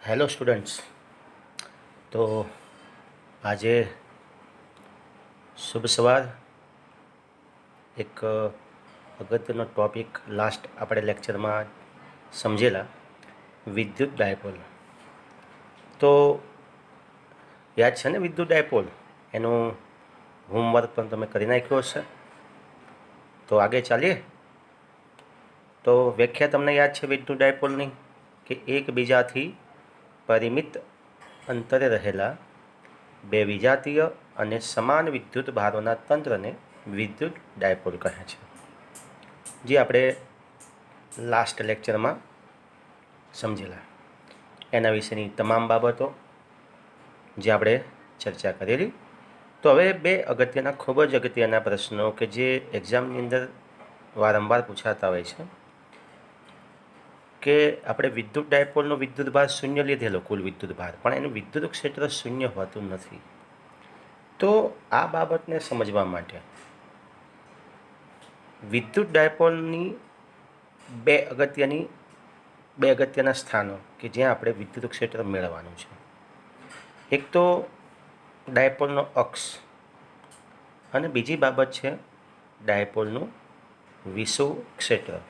Hello students. તો આજે શુભ સવાર. એક અગત્યનો ટૉપિક લાસ્ટ આપણે લેક્ચરમાં સમજેલા, વિદ્યુત ડાયપોલ. તો યાદ છે ને વિદ્યુત ડાયપોલ? એનું હોમવર્ક પણ તમે કરી નાખ્યો હશે. તો આગળ ચાલીએ. તો વ્યાખ્યા તમને યાદ છે વિદ્યુત ડાયપોલની, કે એકબીજાથી પરિમિત અંતરે રહેલા બે વિજાતીય અને સમાન વિદ્યુત ભારોના તંત્રને વિદ્યુત ડાયપોલ કહે છે. જે આપણે લાસ્ટ લેક્ચરમાં સમજેલા, એના વિશેની તમામ બાબતો જે આપણે ચર્ચા કરેલી. તો હવે બે અગત્યના, ખૂબ જ અગત્યના પ્રશ્નો કે જે એક્ઝામની અંદર વારંવાર પૂછાતા હોય છે, કે આપણે વિદ્યુત ડાયપોલનો વિદ્યુત ભાર શૂન્ય લીધેલો, કુલ વિદ્યુત ભાર, પણ એનું વિદ્યુત ક્ષેત્ર શૂન્ય હોતું નથી. તો આ બાબતને સમજવા માટે વિદ્યુત ડાયપોલની બે અગત્યના સ્થાનો કે જ્યાં આપણે વિદ્યુત ક્ષેત્ર મેળવવાનું છે. એક તો ડાયપોલનો અક્ષ, અને બીજી બાબત છે ડાયપોલનું વિષુવ ક્ષેત્ર.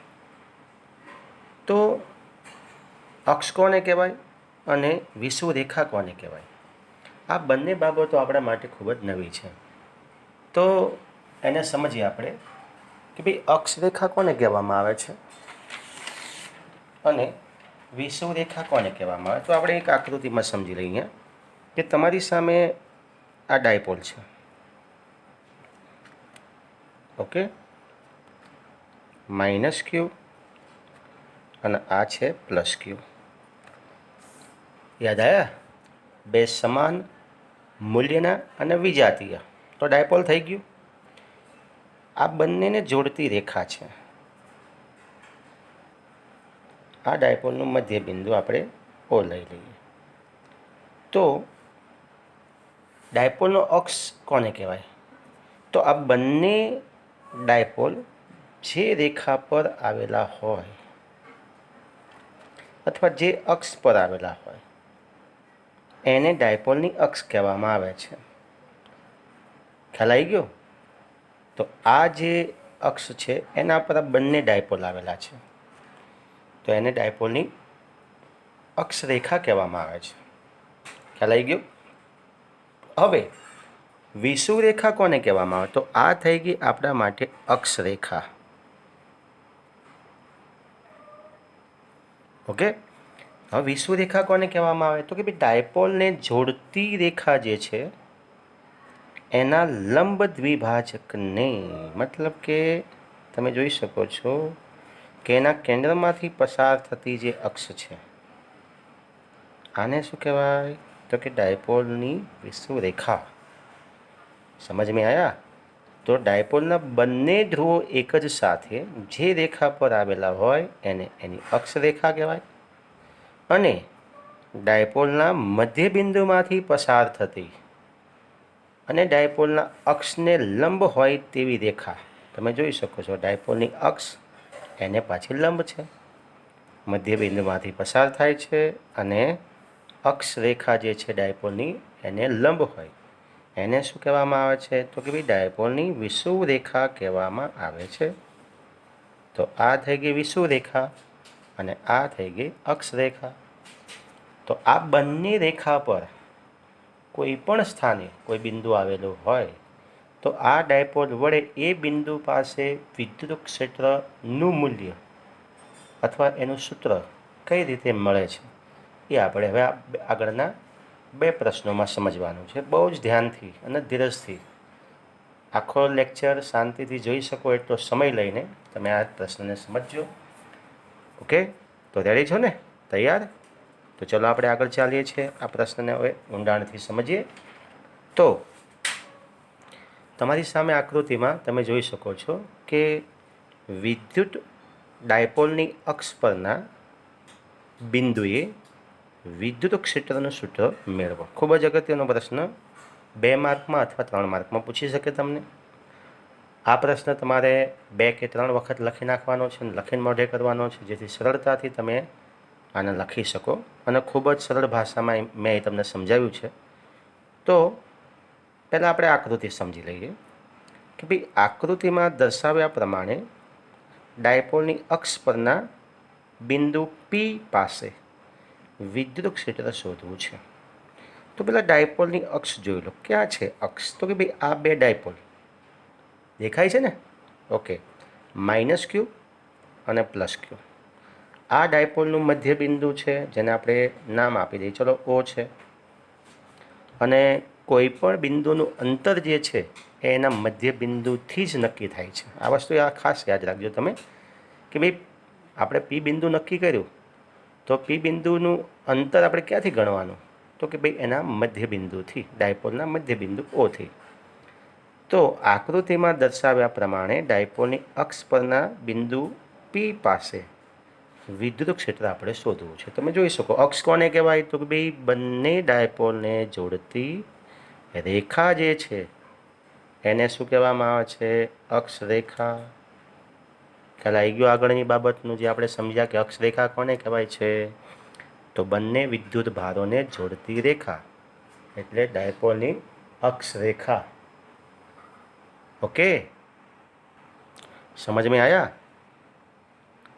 તો અક્ષ કોને કહેવાય અને વિષુવ રેખા કોને કહેવાય? આ બંને બાબતો આપણા માટે ખૂબ જ નવી છે. તો એને સમજીએ આપણે કે ભાઈ અક્ષ રેખા કોને કહેવામાં આવે છે અને વિષુવ રેખા કોને કહેવામાં આવે. તો આપણે એક આકૃતિમાં સમજી લઈએ કે તમારી સામે આ ડાયપોલ છે. ઓકે, માઇનસ ક્યુ અને આ છે પ્લસ ક્યુ. યાદ આવ્યા? બે સમાન મૂલ્યના અને વિજાતીય, તો ડાયપોલ થઈ ગયું. આ બંનેને જોડતી રેખા છે. આ ડાયપોલનું મધ્ય બિંદુ આપણે ઓ લઈ લઈએ. તો ડાયપોલનો અક્ષ કોને કહેવાય? તો આ બંને ડાયપોલ જે રેખા પર આવેલા હોય અથવા જે અક્ષ પર આવેલા હોય એને ડાયપોલની અક્ષ કહેવામાં આવે છે. ખ્યાલ આવી ગયો? તો આ જે અક્ષ છે એના પર આ બંને ડાયપોલ આવેલા છે, તો એને ડાયપોલની અક્ષ રેખા કહેવામાં આવે છે. ખ્યાલ આવી ગયો? હવે વિષુવ રેખા કોને કહેવામાં આવે? તો આ થઈ ગઈ આપણા માટે અક્ષ રેખા. ઓકે, હવે વિષુવ રેખા કોને કહેવામાં આવે? તો કે ભાઈ ડાયપોલને જોડતી રેખા જે છે એના લંબ દ્વિભાજકને, મતલબ કે તમે જોઈ શકો છો કે એના કેન્દ્રમાંથી પસાર થતી જે અક્ષ છે આને શું કહેવાય? તો કે ડાયપોલની વિષુવ રેખા. સમજમાં આવ્યા? તો ડાયપોલના બંને ધ્રુવો એક જ સાથે જે રેખા પર આવેલા હોય એને એની અક્ષ રેખા કહેવાય, અને ડાયપોલના મધ્ય બિંદુમાંથી પસાર થતી અને ડાયપોલના અક્ષને લંબ હોય તેવી રેખા, તમે જોઈ શકો છો ડાયપોલની અક્ષ એને પાછી લંબ છે, મધ્ય બિંદુમાંથી પસાર થાય છે, અને અક્ષ રેખા જે છે ડાયપોલની એને લંબ હોય, એને શું કહેવામાં આવે છે? તો કે ભાઈ ડાયપોલની વિષુવ રેખા કહેવામાં આવે છે. તો આ થઈ ગઈ વિષુવ રેખા અને આ થઈ ગઈ અક્ષ રેખા. તો આ બંને રેખા પર કોઈ પણ સ્થાને કોઈ બિંદુ આવેલું હોય તો આ ડાયપોલ વડે એ બિંદુ પાસે વિદ્યુત ક્ષેત્રનું મૂલ્ય અથવા એનું સૂત્ર કઈ રીતે મળે છે એ આપણે હવે આગળના બે પ્રશ્નોમાં સમજવાનું છે. બહુ જ ધ્યાનથી અને ધીરજથી આખો લેક્ચર શાંતિથી જોઈ શકો એટલો સમય લઈને તમે આ પ્રશ્નને સમજજો. ઓકે, તો રેડી છો ને? તૈયાર? તો ચલો આપણે આગળ ચાલીએ છીએ. આ પ્રશ્નને હવે ઊંડાણથી સમજીએ. તો તમારી સામે આકૃતિમાં તમે જોઈ શકો છો કે વિદ્યુત ડાયપોલની અક્ષ પરના બિંદુએ વિદ્યુત ક્ષેત્રનું સૂત્ર મેળવો. ખૂબ જ અગત્યનો પ્રશ્ન, 2 માર્કમાં અથવા 3 માર્કમાં પૂછી શકે તમને. આ પ્રશ્ન તમારે 2 કે 3 વખત લખી નાખવાનો છે અને લખીને મોઢે કરવાનો છે, જેથી સરળતાથી તમે આને લખી શકો અને ખૂબ જ સરળ ભાષામાં મેં એ તમને સમજાવ્યું છે. તો પહેલાં આપણે આકૃતિ સમજી લઈએ કે ભાઈ આકૃતિમાં દર્શાવ્યા પ્રમાણે ડાયપોલની અક્ષ પરના બિંદુ પી પાસે વિદ્યુત ક્ષેત્ર શોધવું છે. તો પહેલાં ડાયપોલની અક્ષ જોઈ લો. ક્યાં છે અક્ષ? તો કે ભાઈ આ બે ડાયપોલ દેખાય છે ને. ઓકે, માઇનસ ક્યુ અને પ્લસ ક્યુ. આ ડાયપોલનું મધ્ય બિંદુ છે, જેને આપણે નામ આપી દઈએ, ચલો ઓ છે. અને કોઈ પણ બિંદુનું અંતર જે છે એ એના મધ્ય બિંદુથી જ નક્કી થાય છે. આ વસ્તુ આ ખાસ યાદ રાખજો તમે કે ભાઈ આપણે પી બિંદુ નક્કી કર્યું તો પી બિંદુનું અંતર આપણે ક્યાંથી ગણવાનું? તો કે ભાઈ એના મધ્ય બિંદુથી, ડાયપોલના મધ્ય બિંદુ ઓથી. તો આકૃતિમાં દર્શાવ્યા પ્રમાણે ડાયપોલની અક્ષ પરના બિંદુ પી પાસે વિદ્યુત ક્ષેત્ર આપણે શોધવું છે. તમે જોઈ શકો અક્ષ કોને કહેવાય? તો કે ભાઈ બંને ડાયપોલને જોડતી રેખા જે છે એને શું કહેવામાં આવે છે? અક્ષ રેખા. ખ્યાલ આવી ગયો આગળની બાબતનું જે આપણે સમજ્યા કે અક્ષ રેખા કોને કહેવાય છે? તો બંને વિદ્યુત ભારોને જોડતી રેખા એટલે ડાયપોલની અક્ષ રેખા. ઓકે, સમજ में आया?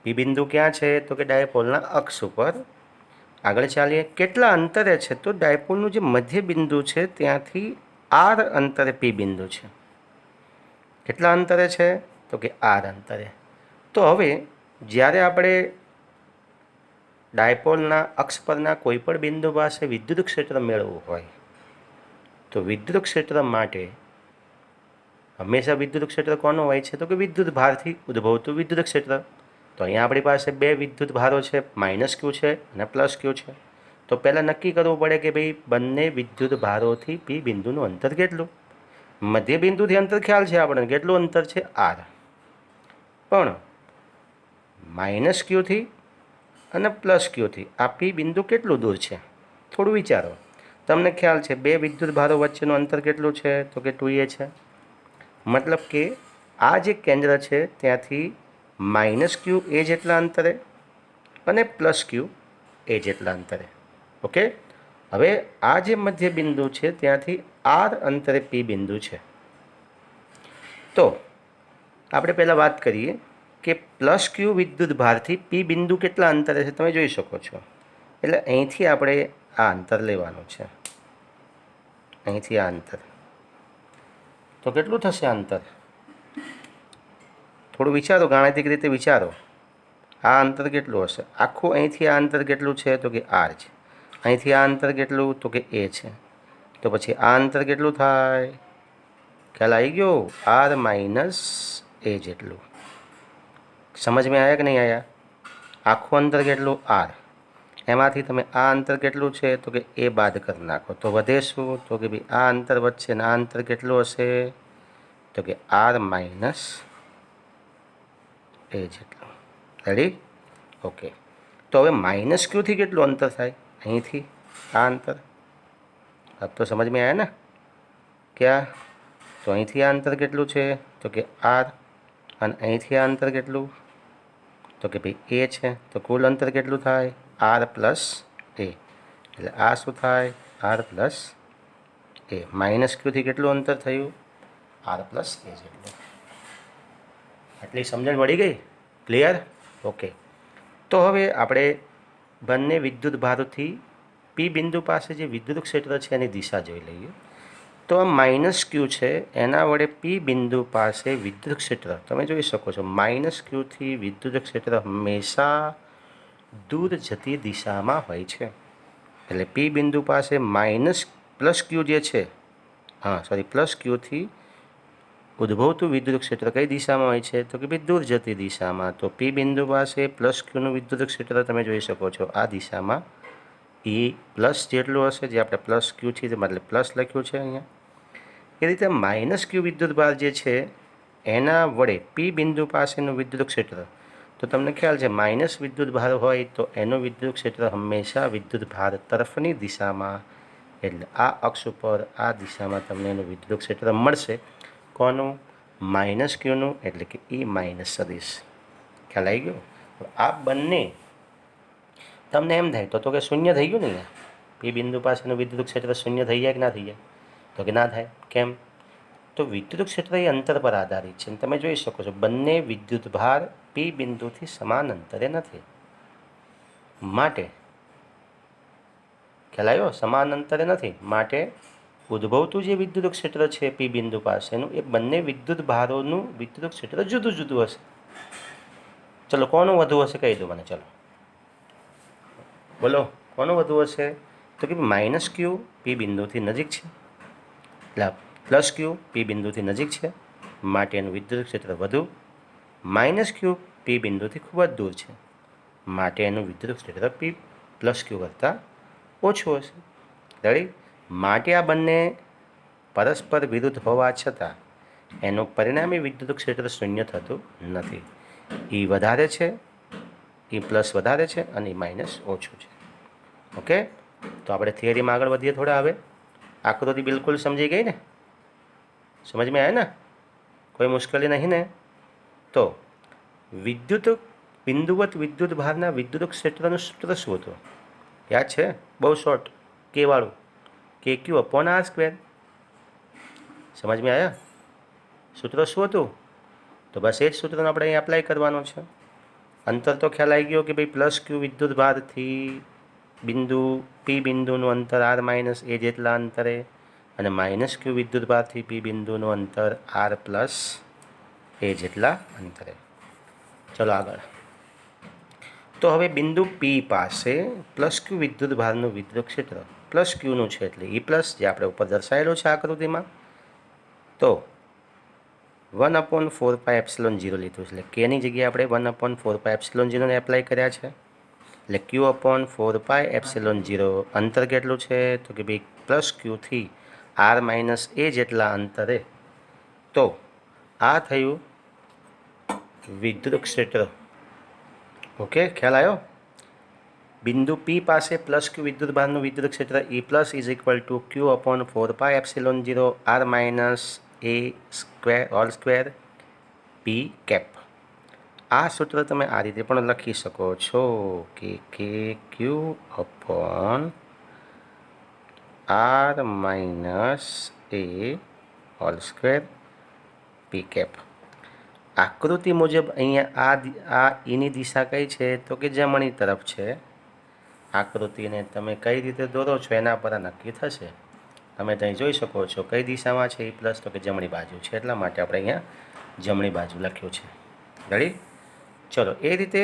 પી બિંદુ ક્યાં છે? તો કે ડાયપોલના અક્ષ ઉપર. આગળ ચાલીએ. કેટલા અંતરે છે? તો ડાયપોલનું જે મધ્ય બિંદુ છે ત્યાંથી આર અંતરે પી બિંદુ છે. કેટલા અંતરે છે? તો કે આર અંતરે. તો હવે જ્યારે આપણે ડાયપોલના અક્ષ પરના કોઈ પણ બિંદુ પાસે વિદ્યુત ક્ષેત્ર મેળવવું હોય તો વિદ્યુત ક્ષેત્ર માટે હંમેશા વિદ્યુત ક્ષેત્ર કોનું હોય છે? તો કે વિદ્યુત ભારથી ઉદ્ભવતું વિદ્યુત ક્ષેત્ર. તો અહીંયા આપણી પાસે બે વિદ્યુત ભારો છે, માઇનસ ક્યુ છે અને પ્લસ ક્યુ છે. તો પહેલાં નક્કી કરવું પડે કે ભાઈ બંને વિદ્યુત ભારોથી પી બિંદુનું અંતર કેટલું? મધ્ય બિંદુથી અંતર ખ્યાલ છે આપણને, કેટલું અંતર છે? આર. પણ માઇનસ ક્યુથી અને પ્લસ ક્યુથી આ પી બિંદુ કેટલું દૂર છે? થોડું વિચારો. તમને ખ્યાલ છે બે વિદ્યુત ભારો વચ્ચેનું અંતર કેટલું છે? તો કે 2a છે. મતલબ કે આ જે કેન્દ્ર છે ત્યાંથી માઇનસ ક્યુ એ જેટલા અંતરે અને પ્લસ ક્યુ એ જેટલા અંતરે. ઓકે, હવે આ જે મધ્ય બિંદુ છે ત્યાંથી આર અંતરે પી બિંદુ છે. તો આપણે પહેલાં વાત કરીએ કે પ્લસ ક્યુ વિદ્યુત ભારથી પી બિંદુ કેટલા અંતરે છે તમે જોઈ શકો છો. એટલે અહીંથી આપણે આ અંતર લેવાનું છે, અહીંથી આ અંતર. તો કેટલું થશે અંતર? થોડું વિચારો, ગાણિતિક રીતે વિચારો. આ અંતર કેટલું હશે? આખું અહીંથી આ અંતર કેટલું છે? તો કે આર છે. અહીંથી આ અંતર કેટલું? તો કે એ છે. તો પછી આ અંતર કેટલું થાય? ખ્યાલ આવી ગયો? આર માઇનસ એ જેટલું. સમજ में आया કે નહીં આયા? આખું અંતર કેટલું? આર. એમાંથી તમે આ અંતર કેટલું છે? તો કે એ બાદ કરી નાખો તો વધે શું? તો કે ભાઈ આ અંતર વચ્ચે આ અંતર કેટલું હશે? તો કે આર માઇનસ એ જેટલું. રેડી? ઓકે. તો હવે માઇનસ ક્યુથી કેટલું અંતર થાય? અહીંથી આ અંતર. अब तो समझ में आया ना क्या? તો અહીંથી આ અંતર કેટલું છે? તો કે આર. અને અહીંથી આ અંતર કેટલું? તો કે ભાઈ એ છે. તો કુલ અંતર કેટલું થાય? આર પ્લસ એ. એટલે આ શું થાય? આર પ્લસ એ. માઇનસ ક્યુથી કેટલું અંતર થયું? આર પ્લસ એ જેટલું. આટલી સમજણ પડી ગઈ? ક્લિયર? ઓકે. તો હવે આપણે બંને વિદ્યુત ભારોથી પી બિંદુ પાસે જે વિદ્યુત ક્ષેત્ર છે એની દિશા જોઈ લઈએ. તો આ માઇનસ ક્યુ છે એના વડે પી બિંદુ પાસે વિદ્યુત ક્ષેત્ર તમે જોઈ શકો છો. માઇનસ ક્યુથી વિદ્યુત ક્ષેત્ર હંમેશા દૂર જતી દિશામાં હોય છે. એટલે પી બિંદુ પાસે માઇનસ પ્લસ ક્યુ જે છે, પ્લસ ક્યુથી ઉદ્ભવતું વિદ્યુત ક્ષેત્ર કઈ દિશામાં હોય છે? તો કે ભાઈ દૂર જતી દિશામાં. તો પી બિંદુ પાસે પ્લસ ક્યુનું વિદ્યુત ક્ષેત્ર તમે જોઈ શકો છો આ દિશામાં એ પ્લસ જેટલું હશે, જે આપણે પ્લસ ક્યુ છે મતલબ પ્લસ લખ્યું છે અહીંયા. એ રીતે માઇનસ ક્યુ વિદ્યુત ભાર જે છે એના વડે પી બિંદુ પાસેનું વિદ્યુત ક્ષેત્ર. તો તમને ખ્યાલ છે માઇનસ વિદ્યુત ભાર હોય તો એનું વિદ્યુત ક્ષેત્ર હંમેશા વિદ્યુત ભાર તરફની દિશામાં, એટલે આ અક્ષ ઉપર આ દિશામાં તમને એનું વિદ્યુત ક્ષેત્ર મળશે. કોનું? માઇનસ ક્યુનું, એટલે કે ઈ માઇનસ સદિશ. ખ્યાલ આવી ગયો? આ બંને તમને એમ થાય તો કે શૂન્ય થઈ ગયું ને અહીંયા પી બિંદુ પાસેનું વિદ્યુત ક્ષેત્ર શૂન્ય થઈ જાય કે ના થઈ જાય? તો કે ના થાય. કેમ? તો વિદ્યુત ક્ષેત્ર એ અંતર પર આધારિત છે. તમે જોઈ શકો છો બંને વિદ્યુત ભાર પી બિંદુથી સમાન અંતરે નથી. માટે ખ્યાલ આવ્યો? સમાન અંતરે નથી. માટે ઉદ્ભવતું જે વિદ્યુત ક્ષેત્ર છે પી બિંદુ પાસેનું એ બંને વિદ્યુત ભારોનું વિદ્યુત ક્ષેત્ર જુદું જુદું હશે. ચલો કોનું વધુ હશે કહી દો મને. ચલો બોલો કોનું વધુ હશે? તો કે માઇનસ ક્યુ પી બિંદુથી નજીક છે, એટલે પ્લસ ક્યુ પી બિંદુથી નજીક છે માટે એનું વિદ્યુત ક્ષેત્ર વધુ. માઇનસ ક્યુ પી બિંદુથી ખૂબ જ દૂર છે માટે એનું વિદ્યુત ક્ષેત્ર પી પ્લસ ક્યુ કરતાં ઓછું હશે. રેડી? માટે આ બંને પરસ્પર વિરુદ્ધ હોવા છતાં એનું પરિણામી વિદ્યુત ક્ષેત્ર શૂન્ય થતું નથી. એ વધારે છે, એ પ્લસ વધારે છે અને એ માઇનસ ઓછું છે. ઓકે, તો આપણે થિયરીમાં આગળ વધીએ થોડા. હવે આકૃતિ બિલકુલ સમજી ગઈ ને? સમજમાં આવે ને? કોઈ મુશ્કેલી નહીં ને? તો વિદ્યુત બિંદુવત વિદ્યુત ભારના વિદ્યુત ક્ષેત્રનું સૂત્ર શું હતું? યાદ છે? બહુ શોર્ટ, કે વાળું, કે ક્યુ અપોન આર સ્ક્વેર. સમજમાં આવ્યા? સૂત્ર શું હતું? તો બસ એ જ સૂત્રને આપણે અહીં એપ્લાય કરવાનું છે. અંતર તો ખ્યાલ આવી ગયો કે ભાઈ પ્લસ ક્યુ વિદ્યુત ભારથી બિંદુ પી બિંદુનું અંતર આર માઇનસ એ જેટલા અંતરે અને માઇનસ ક્યુ વિદ્યુત ભારથી પી બિંદુનું અંતર આર પ્લસ એ જેટલા અંતરે. ચલો આગળ. તો હવે બિંદુ પી પાસે પ્લસ ક્યુ વિદ્યુત ભારનું વિદ્યુત ક્ષેત્ર પ્લસ ક્યુનું છે એટલે ઈ પ્લસ, જે આપણે ઉપર દર્શાવેલું છે આકૃતિમાં. તો 1/4πε0 લીધું છે, એટલે કેની જગ્યાએ આપણે 1/4πε0 એપ્લાય કર્યા છે. એટલે Q/4πε0 અંતર કેટલું છે? તો કે ભાઈ પ્લસ ક્યુથી આર માઇનસ એ જેટલા અંતરે. તો આ થયું વિદ્યુત ક્ષેત્ર. ઓકે, ખ્યાલ આવ્યો? બિંદુ પી પાસે પ્લસ ક્યુ વિદ્યુત ભારનું વિદ્યુત ક્ષેત્ર E plus is equal to Q/4πε0 R minus A square whole square P cap. આ સૂત્ર તમે આ રીતે પણ લખી શકો છો કે Q/r minus A whole square P cap. આકૃતિ મુજબ અહીંયા આ ઈની દિશા કઈ છે? તો કે જમણી તરફ છે. આકૃતિને તમે કઈ રીતે દોરો છો એના પર નક્કી થશે. તમે ત્યાં જોઈ શકો છો કઈ દિશામાં છે એ પ્લસ, તો કે જમણી બાજુ છે, એટલા માટે આપણે અહીંયા જમણી બાજુ લખ્યું છે. રેડી? ચલો, એ રીતે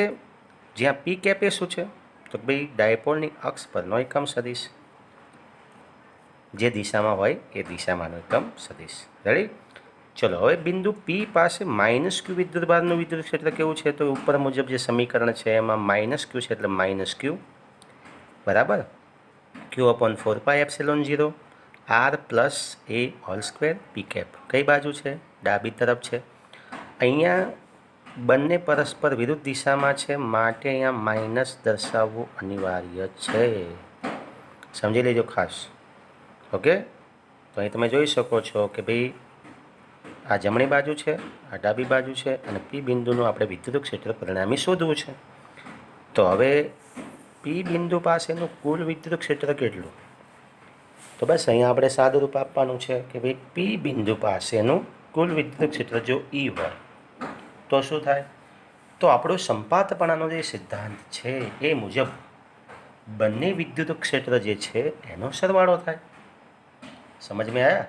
જ્યાં પી કેપ એ શું છે? તો ભાઈ ડાયપોલની અક્ષ પરનો એકમ સદિશ, જે દિશામાં હોય એ દિશામાંનો એકમ સદિશ. રેડી? ચલો, હવે બિંદુ પી પાસે માઇનસ ક્યુ વિદ્યુત ભારનું વિદ્યુત ક્ષેત્ર કેવું છે? તો ઉપર મુજબ જે સમીકરણ છે એમાં માઇનસ ક્યુ છે એટલે માઇનસ ક્યુ બરાબર Q/4πε0 R plus A whole square P cap. કઈ બાજુ છે? ડાબી તરફ છે. અહીંયા બંને પરસ્પર વિરુદ્ધ દિશામાં છે માટે અહીંયા માઇનસ દર્શાવવું અનિવાર્ય છે. સમજી લેજો ખાસ. ઓકે, તો અહીં તમે જોઈ શકો છો કે ભાઈ આ જમણી બાજુ છે, આ ડાબી બાજુ છે અને પી બિંદુનું આપણે વિદ્યુત ક્ષેત્ર પરિણામી શોધવું છે. તો હવે પી બિંદુ પાસેનું કુલ વિદ્યુત ક્ષેત્ર કેટલું? તો બસ અહીંયા આપણે સાદું રૂપ આપવાનું છે કે ભાઈ પી બિંદુ પાસેનું કુલ વિદ્યુત ક્ષેત્ર જો ઈ હોય તો શું થાય? તો આપણો સંપાતપણાનો જે સિદ્ધાંત છે એ મુજબ બંને વિદ્યુત ક્ષેત્ર જે છે એનો સરવાળો થાય. સમજમાં આવ્યા?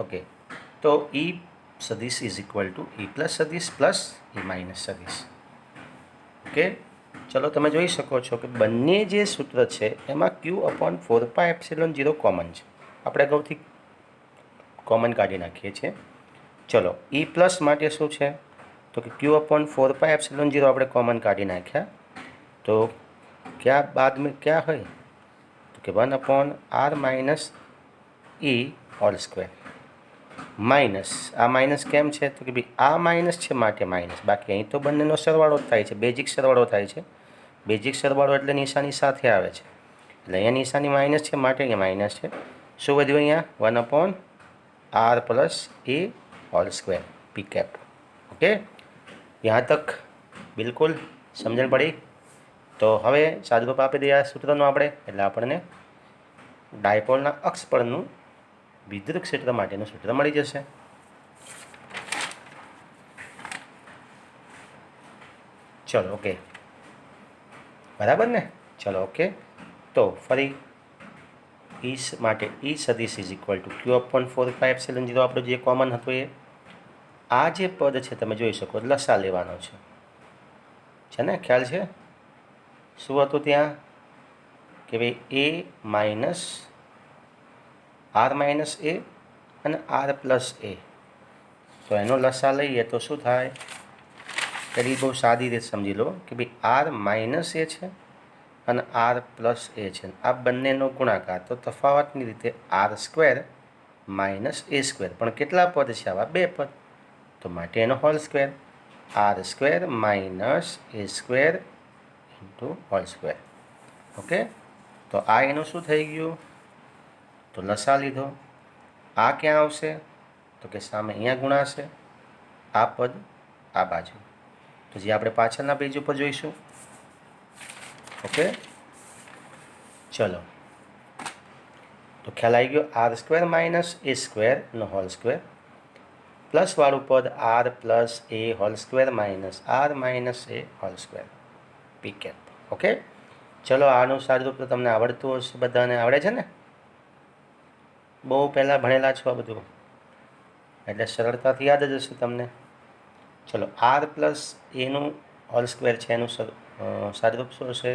ઓકે, તો ઈ સદિશ is equal two E plus સદિશ પ્લસ ઈ માઇનસ સદિશ. ઓકે, ચલો તમે જોઈ શકો છો કે બંને જે સૂત્ર છે એમાં Q/4πε0 કોમન છે. આપણે અગાઉથી કોમન કાઢી નાખીએ છીએ. ચલો, ઈ પ્લસ માટે શું છે? તો કે Q/4πε0 આપણે કોમન કાઢી નાખ્યા તો ક્યાં બાદ મેં ક્યાં હોય? તો કે 1/r minus A whole square minus આ માઇનસ કેમ છે? તો કે ભાઈ આ માઇનસ છે માટે માઇનસ, બાકી અહીં તો બંનેનો સરવાળો જ થાય છે, બેઝિક સરવાળો થાય છે. બેઝિક સરવાળો એટલે નિશાની સાથે આવે છે, એટલે અહીંયા નિશાની માઇનસ છે માટે અહીંયા માઇનસ છે. શું વધ્યું અહીંયા? 1/r plus A whole square P cap. Okay, यहाँ तक बिल्कुल समझन पड़ी? તો હવે સાદુરૂપ આપી દઈએ આ સૂત્રનું આપણે, એટલે આપણને ડાયપોલના અક્ષ પરનું વિદ્યુત ક્ષેત્ર માટેનું સૂત્ર મળી જશે. ચલો ઓકે, બરાબર ને? ચલો ઓકે, તો ફરી ઈ માટે ઈ સદિશ is equal to Q upon 4πε0 આપણું જે કોમન હતું એ. આ જે પદ છે તમે જોઈ શકો લસા લેવાનો છે ને, ખ્યાલ છે? શું હતું ત્યાં કે ભાઈ એ માઇનસ આર માઇનસ એ અને આર પ્લસ એ. તો એનો લસા લઈએ તો શું થાય? પેલી બહુ સાદી રીતે સમજી લો કે ભાઈ આર માઇનસ એ છે અને આર પ્લસ એ છે. આ બંનેનો ગુણાકાર, તો તફાવતની રીતે R square minus A square. પણ કેટલા પદ છે આવા? 2 પદ. તો માટે એનો whole square, R square minus A square into whole square. Okay, તો આ એનું શું થઈ ગયું? તો લસા લીધો. આ ક્યાં આવશે? તો કે સામે અહીંયા ગુણાશે, આ પદ આ બાજુ. તો જે આપણે પાછળના પેજ ઉપર જોઈશું. ઓકે, ચલો, તો ખ્યાલ આવી ગયો. આર સ્ક્વેર માઇનસ એ સ્ક્વેરનો હોલ સ્ક્વેર પ્લસ વાળું પદ R plus A whole square minus R minus A whole square P cap. Okay, ચલો આનું સાદુરૂપ તો તમને આવડતું હશે, બધાને આવડે છે ને? બહુ પહેલાં ભણેલા છો આ બધું, એટલે સરળતાથી યાદ જ હશે તમને. ચલો, આર પ્લસ એનું હોલ સ્ક્વેર છે, એનું સાદુરૂપ શું હશે?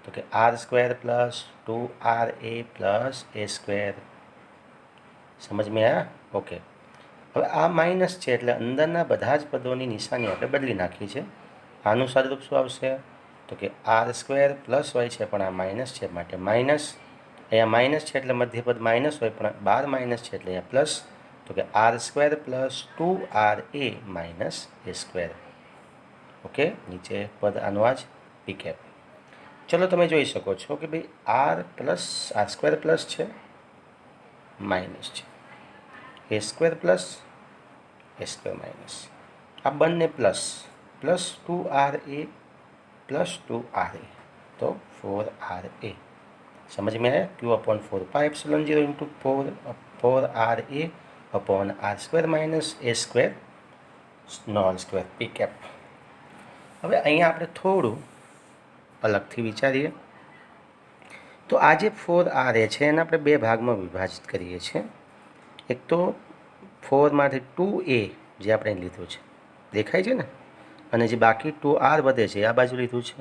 તો કે R square plus 2RA plus A square. સમજ મેં આવ્યા? ઓકે, હવે આ માઇનસ છે એટલે અંદરના બધા જ પદોની નિશાની આપણે બદલી નાખી છે. આનું સાદુરૂપ શું આવશે? તો કે આર સ્ક્વેર પ્લસ હોય છે પણ આ માઇનસ છે માટે માઇનસ. અહીંયા માઇનસ છે એટલે મધ્યપદ માઇનસ હોય, પણ 12 માઇનસ છે એટલે અહીંયા પ્લસ. તો કે R square plus 2RA minus A square. Okay, નીચે પદ આનું આ જ પી કેપ. ચલો, તમે જોઈ શકો છો કે ભાઈ આર સ્ક્વેર પ્લસ છે માઇનસ છે, એ square plus A square minus, આ બંને plus plus 2RA plus 2RA, તો 4RA. समझ में आया? Q upon 4πε0 into 4RA upon R square minus A square whole square P cap. હવે અહીંયા આપણે થોડું અલગથી વિચારીએ. તો આ જે 4RA છે એને આપણે 2 ભાગમાં વિભાજિત કરીએ છીએ. એક તો 4માંથી 2A જે આપણે લીધું છે, દેખાય છે ને, અને જે બાકી 2R વધે છે આ બાજુ લીધું છે.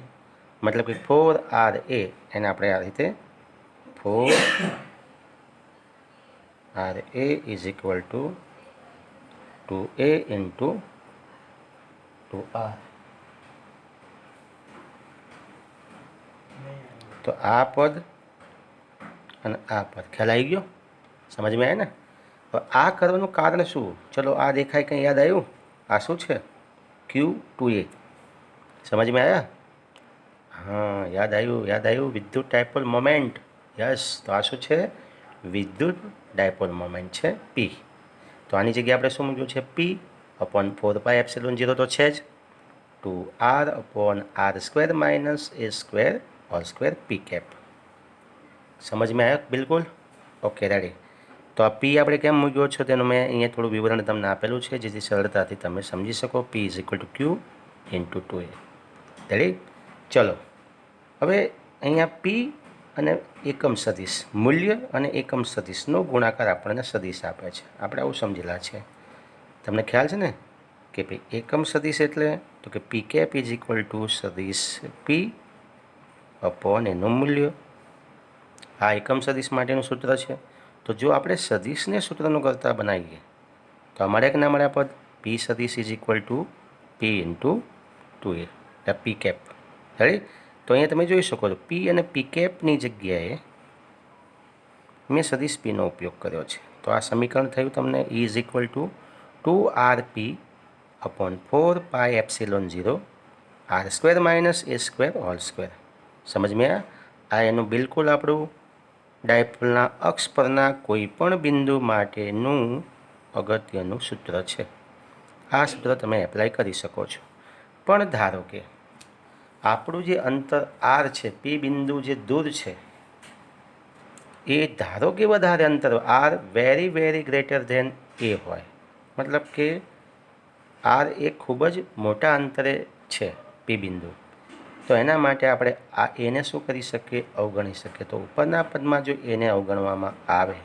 મતલબ કે 4RA એને આપણે આ રીતે 4RA is equal two 2A into 2R. તો આ પદ અને આ પદ ખ્યાલ આવી ગયો? સમજમાં આવે ને? હવે આ કરવાનું કારણ શું? ચલો, આ દેખાય કંઈ યાદ આવ્યું? આ શું છે? Q2A. સમજમાં આવ્યા? હા, યાદ આવ્યું. વિદ્યુત ડાયપોલ મોમેન્ટ. યસ, તો આ શું છે? વિદ્યુત ડાયપોલ મોમેન્ટ છે P. તો આની જગ્યાએ આપણે શું મૂક્યું છે? P અપોન 4πε0 તો છે જ, 2R upon R square minus A square whole square P cap. સમજ में આવ્યો? બિલકુલ ઓકે, રેડી. તો આ પી આપણે કેમ મૂક્યો છે તેનું મેં અહીંયા થોડું વિવરણ તમને આપેલું છે, જેથી સરળતાથી તમે સમજી શકો. પી is equal to Q into 2A. Ready? ચલો, હવે અહીંયા પી અને એકમ સદિશ, મૂલ્ય અને એકમ સદિશનો ગુણાકાર આપણને સદિશ આપે છે. આપણે આવું સમજેલા છે. તમને ખ્યાલ છે ને કે ભાઈ એકમ સદિશ એટલે તો કે P cap is equal to સદિશ પી અપોન એનું મૂલ્ય. આ એકમ સદિશ માટેનું સૂત્ર છે. તો જો આપણે સદિશને સૂત્રનું કરતા બનાવીએ તો અમારે એક ના મળે પદ પી સદિશ is equal to P into 2A P cap. Ready? તો અહીંયા તમે જોઈ શકો છો પી અને પી કેપની જગ્યાએ મેં સદિશ પીનો ઉપયોગ કર્યો છે. તો આ સમીકરણ થયું તમને is equal to 2RP upon 4πε0 R square minus A square whole square. समझ में आ एનું બિલકુલ આપણું ડાયપોલના અક્ષ પરના કોઈપણ બિંદુ માટેનું અગત્યનું સૂત્ર છે. આ સૂત્ર તમે એપ્લાય કરી શકો છો. પણ ધારો કે આપણું જે અંતર આર છે, પી બિંદુ જે દૂર છે, એ ધારો કે વધારે અંતર R very very greater than A હોય, મતલબ કે આર એ ખૂબ જ મોટા અંતરે છે પી બિંદુ, તો એના માટે આપણે આ એને શું કરી શકીએ? અવગણી શકીએ. તો ઉપરના પદમાં જો એને અવગણવામાં આવે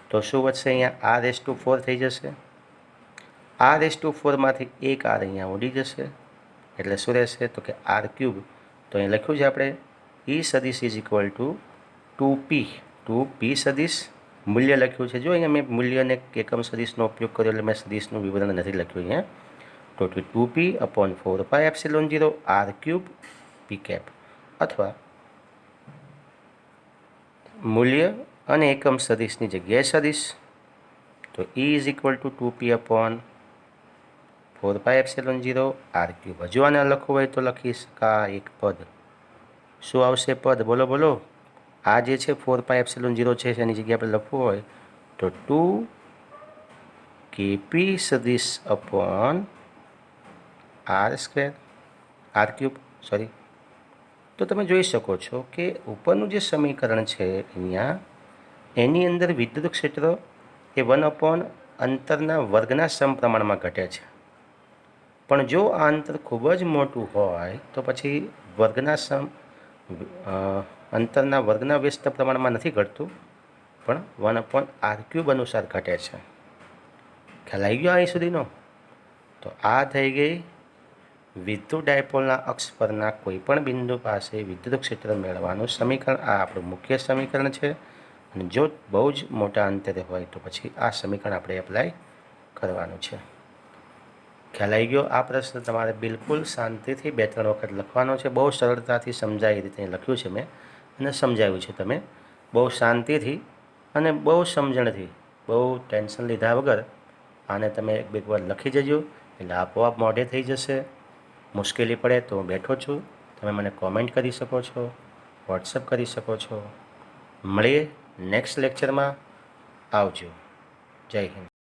તો શું વધશે? અહીંયા r⁴ થઈ જશે. r⁴માંથી એક આર અહીંયા ઉડી જશે, એટલે શું રહેશે? તો કે r³. તો અહીં લખ્યું છે આપણે E સદિશ ઇઝ ઇક્વલ ટુ 2p સદિશ મૂલ્ય લખ્યું છે. જો અહીંયા મેં મૂલ્યને એકમ સદિશનો ઉપયોગ કર્યો એટલે મેં સદિશનું વિવરણ નથી લખ્યું અહીંયા. તો 2p/4πε0 r³ p કેપ, અથવા મૂલ્ય અને એકમ સદિશની જગ્યાએ સદિશ, તો E is equal two 2p/4πε0 r³. હજુ આને લખવું હોય તો લખી શકાય એક પદ. શું આવશે પદ? બોલો બોલો. આ જે છે 4πε0 છે એની જગ્યાએ આપણે લખવું હોય તો 2kp સદિશ અપોન r³ સોરી. તો તમે જોઈ શકો છો કે ઉપરનું જે સમીકરણ છે અહીંયા, એની અંદર વિદ્યુત ક્ષેત્ર એ 1 અંતરના વર્ગના સમપ્રમાણમાં ઘટે છે. પણ જો આ અંતર ખૂબ જ મોટું હોય તો પછી અંતરના વર્ગના વ્યસ્ત પ્રમાણમાં નથી ઘટતું, પણ 1/r³ અનુસાર ઘટે છે. ખ્યાલ આવી ગયો અહીં સુધીનો? તો આ થઈ ગઈ વિદ્યુત ડાયપોલના અક્ષ પરના કોઈપણ બિંદુ પાસે વિદ્યુત ક્ષેત્ર મેળવવાનું સમીકરણ. આ આપણું મુખ્ય સમીકરણ છે, અને જો બહુ જ મોટા અંતરે હોય તો પછી આ સમીકરણ આપણે એપ્લાય કરવાનું છે. ખ્યાલ આવી ગયો? આ પ્રશ્ન તમારે બિલકુલ શાંતિથી 2-3 વખત લખવાનો છે. બહુ સરળતાથી સમજાય એ રીતે લખ્યું છે મેં અને સમજાવ્યું છે. તમે બહુ શાંતિથી અને બહુ સમજણથી, બહુ ટેન્શન લીધા વગર આને તમે 1-2 વાર લખી જજો, એટલે આપોઆપ મોઢે થઈ જશે. મુશ્કેલી પડે તો હું બેઠો છું, તમે મને કોમેન્ટ કરી શકો છો, વોટ્સઅપ કરી શકો છો. મળીએ નેક્સ્ટ લેક્ચરમાં. આવજો. જય હિન્દ.